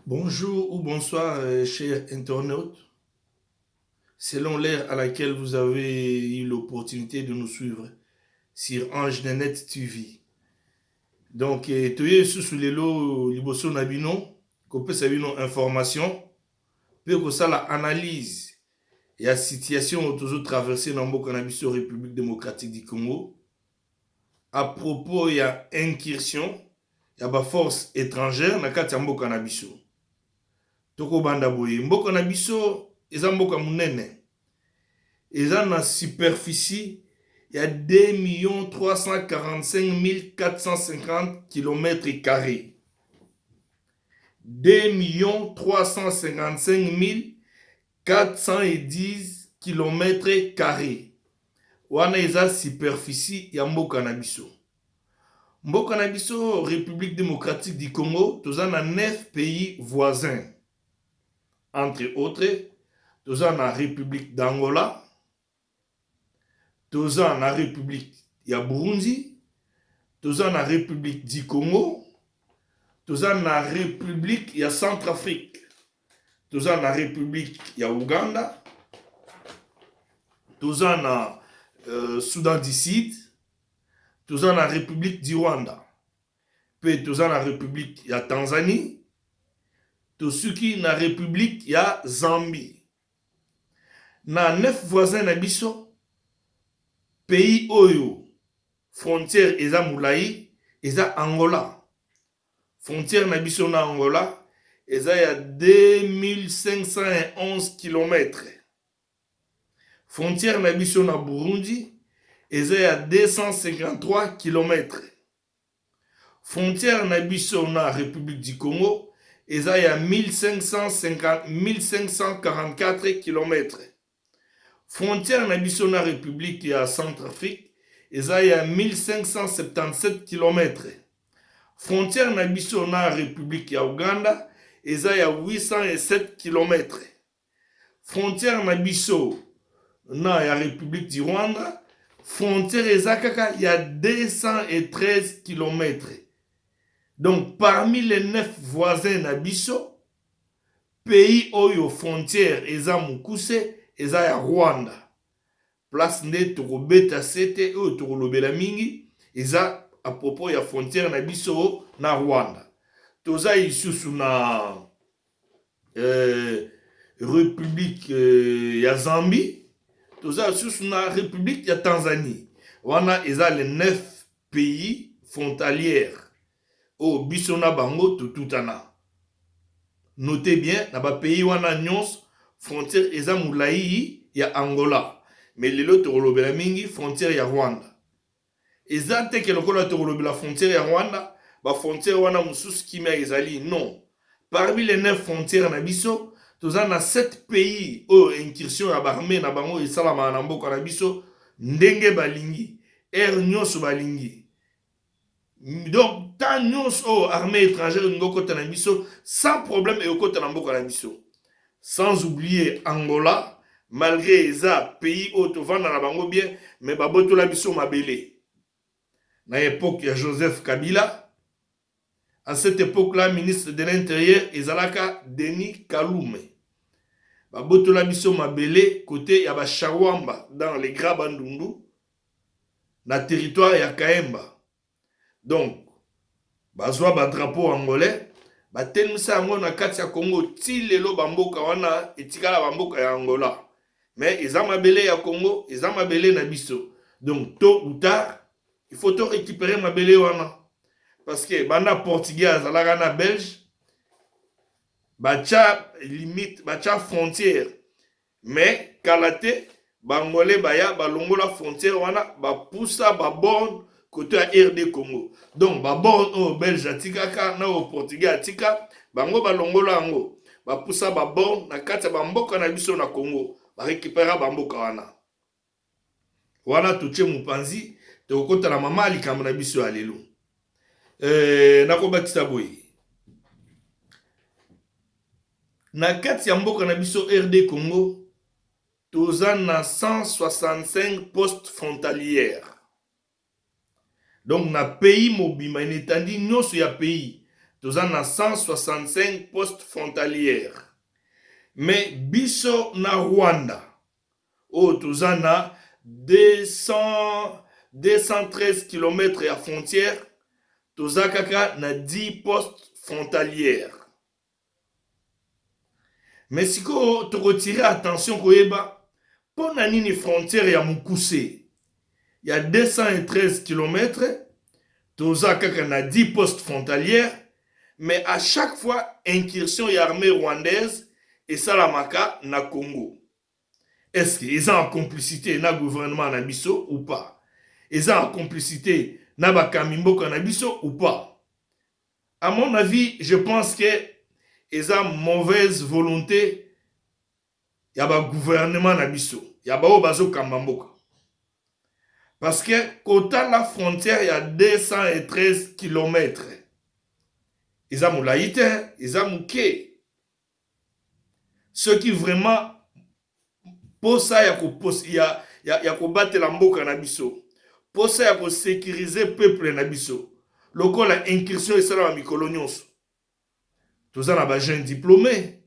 Bonjour ou bonsoir, chers internautes. Selon l'ère à laquelle vous avez eu l'opportunité de nous suivre sur AngeNet TV. Donc, toye sous les lots liboso nabino, qu'on sabino information, peut que ça la analyse et la situation toujours traversée dans le Canabiso République démocratique du Congo à propos il y a incursion, il y a force étrangère dans le mboka na biso. Toko banda boye mboka na biso eza mboka munene. Eza na superficie il y a 2 345 450 km². 2 355 410 km². Wana eza superficie ya mboka na biso. Mboka na biso République démocratique du Congo, toza na 9 pays voisins. Entre autres, toza na République d'Angola, toza na République ya Burundi, toza na République du Congo, toza na République ya Centrafrique, toza na République ya Uganda, toza na Soudan du Sud, toza na République du Rwanda, pe toza na République ya Tanzanie, tosuki na République ya Zambie. Na 9 voisins na biso, pays oyo frontière eza mulayi eza Angola. Frontière na biso na Angola eza ya 2511 km. Frontière na biso na Burundi eza ya 253 km. Frontière na biso na République du Congo eza ya 1544 km. Frontière na biso na République ya Centrafrique eza ya 1577 km. Frontière na biso na République ya Uganda eza ya 807 km. Frontière na biso na ya République du Rwanda frontière eza kaka ya 213 km. Donc parmi les 9 voisins na biso, pays oyo frontière eza mukuse eza ya Rwanda. Place nde tokobeta sete oyo tokolobela mingi eza à propos ya frontière na biso na Rwanda. Toza isusu na République ya Zambie, toza isusu na République ya Tanzanie. Wana eza les 9 pays frontalières. Oh, biso na bango tututana. Notez bien, na ba pays wana nyons frontière eza mulayi ya Angola. Mais lelo tokolobela mingi frontière ya Rwanda. Eza te ke lokola tokolobela frontière ya Rwanda, ba frontière wana mususu kimia ezali non. Parmi les 9 frontières na biso, toza na 7 pays o incursion ya barmé na bango esalama na mboka na biso ndenge balingi. Nyonso balingi. Donc, tant nous armée étrangère sans problème et au sans oublier Angola, malgré les pays autovan dans la bango bien, mais baboto la biso mabele. Na époque, il y a Joseph Kabila. À cette époque-là, ministre de l'Intérieur, Ezalaka Denis Kalume. Baboto la biso mabele, côté ya Bachawamba, dans les Grands Bandundu, na territoire ya Kaemba. Donc, bazwa ba drapeau angolais, ba telmisa yango na kati ya Congo ti lelo bamboka wana etikala bamboka ya Angola. Mais eza mabele ya Congo, eza mabele na biso. Donc, tôt ou tard, il faut to récupérer mabele wana. Parce que banda portugais azalaka na belge, bacha limite, bacha frontière. Mais kalate, bangolais baya balongola frontière wana, ba poussa ba borne côté à RD Congo. Donc, babord au Belge atikaka, na au Portugais atika, bango balongola ango. Ba poussa babord na kati bamboka na biso na Congo. Ba récupéra bamboka wana. Wana tuche mupanzi, te okota na mama likambo na biso alelo. Nako batisa boye. Na kati ya mboka na biso RD Congo, toza na 165 postes frontalières. Donc, na pays mobima, inetandi nyonso ya pays. tozana 165 postes frontalières. Mais biso na Rwanda, tozana 213 km à frontière, tozakaka na 10 postes frontalières. Mais si tu retires attention koyeba, pour nini frontière ya Mukuse, il y a 213 km, tozakaka na 10 postes frontalières, mais à chaque fois incursion ya armée rwandaise et salamaka na Congo. Est-ce qu'ils sont en complicité na gouvernement na biso ou pas? Ils sont en complicité na bakamimboka na biso ou pas? À mon avis, je pense que ils ont mauvaise volonté. Il y a un gouvernement na biso. Il y a un bazo kambamboka. Parce que côté la frontière, il y a 213 km. Ils ont moulaïté, ils ont mouké. Ceux qui vraiment pour ça, il y a battre la mboka na biso. Pour ça, il y a sécuriser le peuple na biso. Loko la incursion et ça la mikolonios. Tout ça, on a jeunes diplômés.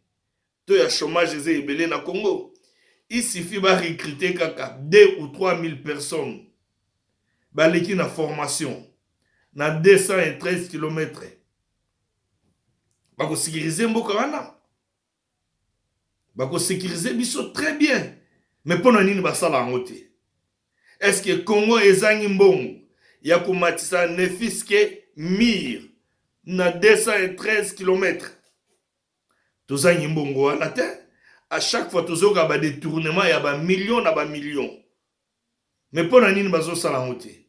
Tout y chômage et na Congo. Il suffit de recruter 2 ou 3 000 personnes. Baleki na formation. Na 213 km. Bako sécuriser mboka wana. Bako sécuriser biso très bien. Mais pour nini basala ngote. Est-ce que Congo ezangi mbongo ya komatisa nefiske mir na 213 km? Tozangi mbongo wana te. À chaque fois tozoka ba détournement ya ba millions na ba millions. Mais pour nini bazo sala ngote.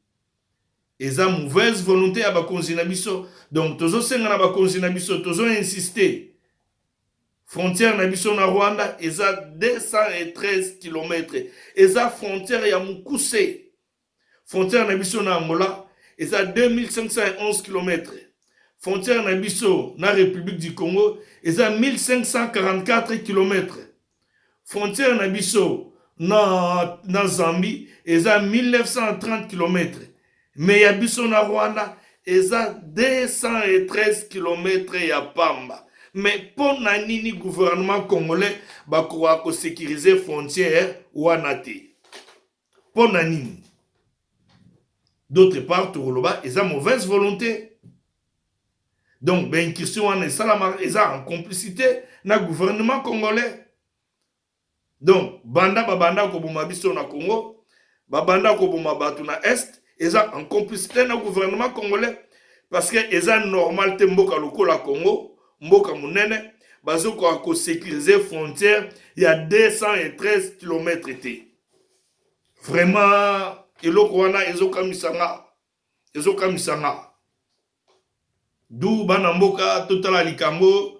Eza mauvaise volonté ya ba konzi na biso. Donc tozo senga na ba konzi na biso, tozo insister. Frontière na biso na Rwanda, eza 213 km. Eza frontière ya Mukuse. Frontière na biso na Angola, eza 2511 km. Frontière na biso na République du Congo, eza 1544 km. Frontière na biso na Zambie, eza 1930 km. Mais ya biso na Rwanda, eza 213 km ya pamba. Mais pour nini gouvernement congolais bakoa ko sécuriser frontière wana te. Pour nini. D'autre part, Touroloba, ils ont mauvaise volonté. Donc, ben question wana salama, ils ont en complicité na gouvernement congolais. Donc, banda ko boma biso na Congo, banda ko boma batu na Est, ils ont en complicité na gouvernement congolais parce que ils ont normal te mboka lokola Congo. Mboka munene bazoko ko sécuriser frontière il y a 213 km té. Vraiment eloko wana ezoka misanga. D'où bana mboka totala likambo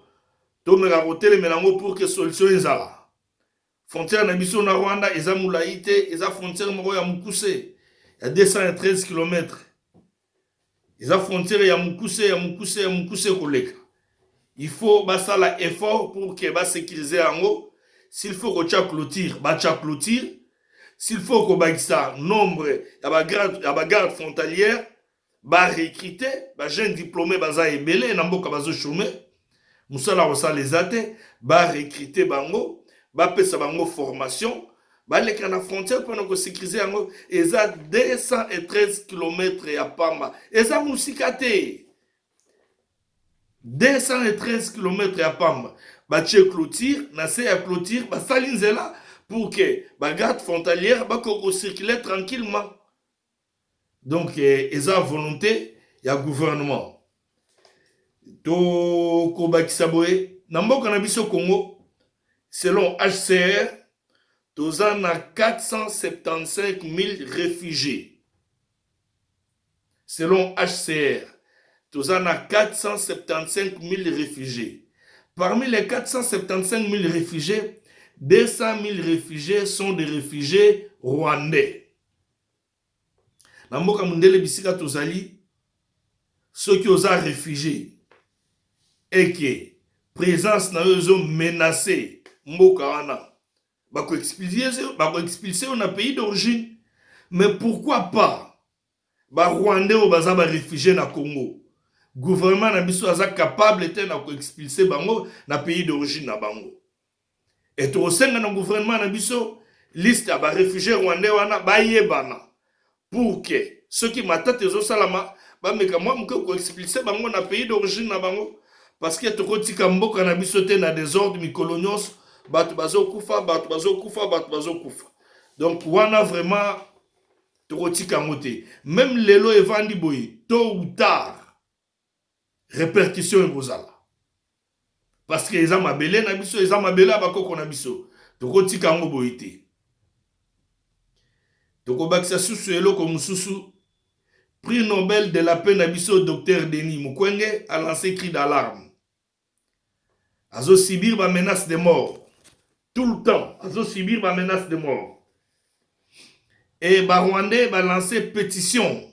to meka hôtel melango pour que solution ezala. Frontière na biso na Rwanda eza mulaité, eza frontière moko ya Mukuse. Il y a 213 km. Eza frontière ya Mukuse koleka. Il faut basala effort pour que ba sécuriser ango. S'il faut que clôture, clôture. S'il faut que ba nombre ya garde frontalière, ba recruter, ba jeunes diplômés baza ebele na mboka bazo chômer. Musala osala les ate, ba recruter bango, ba pesa bango formation, ba leka na frontière pour que sécuriser ango. Eza 213 km ya pamba. Eza musikate. 213 km à Pamba. Bache clôture, nase ya clôture, salinzela pour que garde frontalière circuler tranquillement. Donc, ils ont volonté, il y a gouvernement. To Kobakisaboe, Namboka na biso Congo, selon HCR, tozan na 475 000 réfugiés. Selon HCR, nous avons 475 000 réfugiés. Parmi les 475 000 réfugiés, 200 000 réfugiés sont des réfugiés rwandais. Dans le monde bisika tozali, ceux qui ont réfugiés et que présence na eux ont menacé mboka wana, bako expulser dans le pays d'origine. Mais pourquoi pas ba Rwandais ou baza ba réfugiés na Congo? gouvernement na biso aza capable te na koexpulse bango na pays d'origine na bango. Et tokosenga na gouvernement na biso liste ya baréfugié rwandais wana bayebana pour que ceux qui matata ezosalama bameka mwa moke koexpulse bango na pays d'origine na bango, parce que tokotika mboka na biso te na désordre mikolo nyonso bato bazokufa bato bazokufa bato bazokufa. Donc wana vraiment tokotika yango te. Même lelo evandi boye tôt ou tard répercussion ekozala, parce que eza mabele na biso, eza mabele ya bakoko na biso, tokotika yango boye te. Tokobakisa susu eloko mosusu. Prix Nobel de la paix na biso Dr Denis Mukwege a lancé cri d'alarme. Azo subir ba menace de mort tout le temps, azo subir ba menace de mort. Et ba Rwandais ba lancé pétition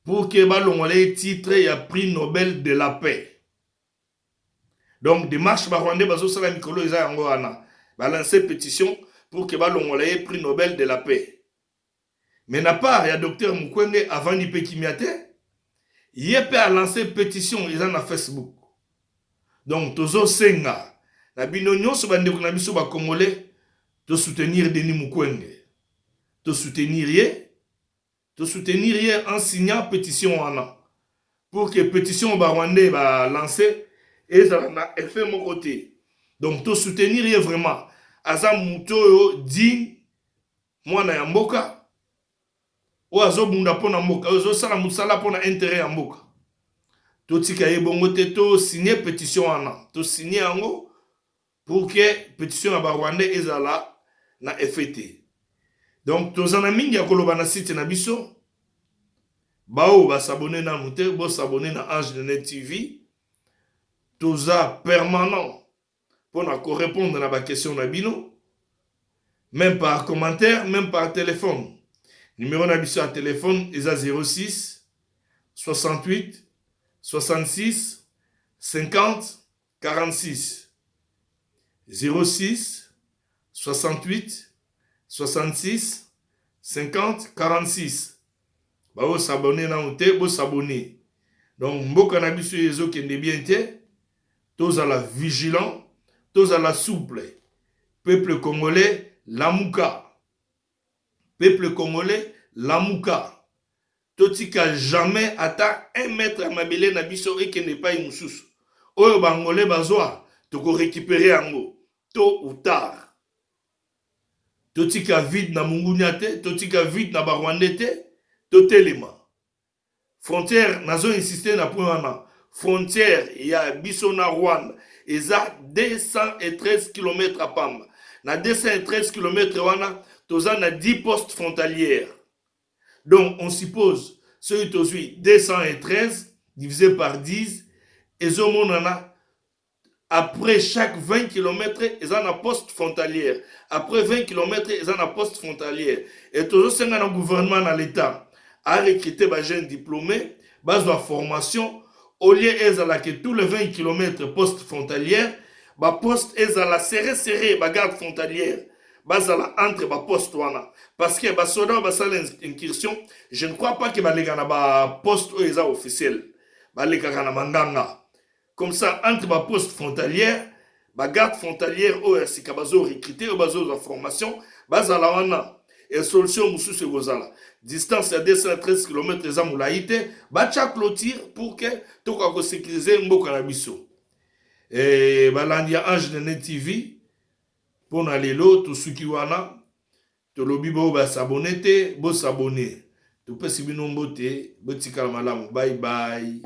pour que ba longole titre ya prix Nobel de la paix. Donc démarche ba Rwandais bazo sala mikolo eza yango wana. Ba lancé pétition pour que ba longole prix Nobel de la paix. Mais n'a pas, il y a Dr Mukwege avant ni Pekimiate, il a lancé pétition, ils en a Facebook. Donc, tozo senga, na bino nyonso bandeko na biso ba Congolais, to soutenir Denis Mukwege. To soutenir en signant pétition wana. Pour que pétition ba Rwandais ba lancer, et ça na effet mon côté. Donc, to soutenir vraiment. Aza muto digne, mwana ya mboka, oazo bunda pona mboka, ozo sala musala pona intérêt ya mboka. To tika ye bongo te to signer pétition wana. To signer yango pour que pétition ya ba Rwandais ezala na effet. Donc to zana mingi ya koloba na site na biso. Bao ba s'abonner na muté, bo s'abonner na Ange de Net TV. Toza permanent pour na ko répondre na ba question na bino. Même par commentaire, même par téléphone. Numéro d'habitude à téléphone est à 06 68 66 50 46. 06 68 66 50 46. Bah, vous s'abonnez dans le thé, vous s'abonnez. Donc, mboka na biso yezo kende bien te, tous à la vigilant, tous à la souple. Peuple congolais, Lamuka. Peuple congolais, Lamuka. Totika jamais ata 1 mètre à mabele na biso et qui n'est pas une sous. Oyo bangolais bazoa, toko récupérer ango. Tôt ou tard. Totika vide na mungunyate, totika vide na barwandete, totelema. Frontière, nazo insister na point wana. Frontière, ya biso na Rwanda, eza 213 km à Pamba. Na 213 km wana, toza na 10 postes frontalières. Donc, on suppose, celui qui 213 divisé par 10, et après chaque 20 km, ils ont un poste frontalière. Après 20 km, ils ont un poste frontalière. Et toujours, c'est un gouvernement dans l'État a recruté des jeunes diplômés, base de formation, au lieu que tous les 20 km poste frontalière, poste est à la serré, garde frontalière. Bazala entre ba poste wana parce que ba soda ba sala incursion, je ne crois pas que ba lega na ba poste officiel ba lega na manganga comme ça entre ba poste frontalière ba garde frontalière sika bazo recruter ou bazo de formation bazala wana et solution mususu gozala distance à 213 km za mulaite ba cha clôture pour que to ko sécuriser mboka na biso et balandia Ange de Net TV. Pour aller l'autre, tout ce qui wana, tout le bibo va s'abonner, bo s'abonner. Tout peut s'y binomboter, botika malamu, bye bye.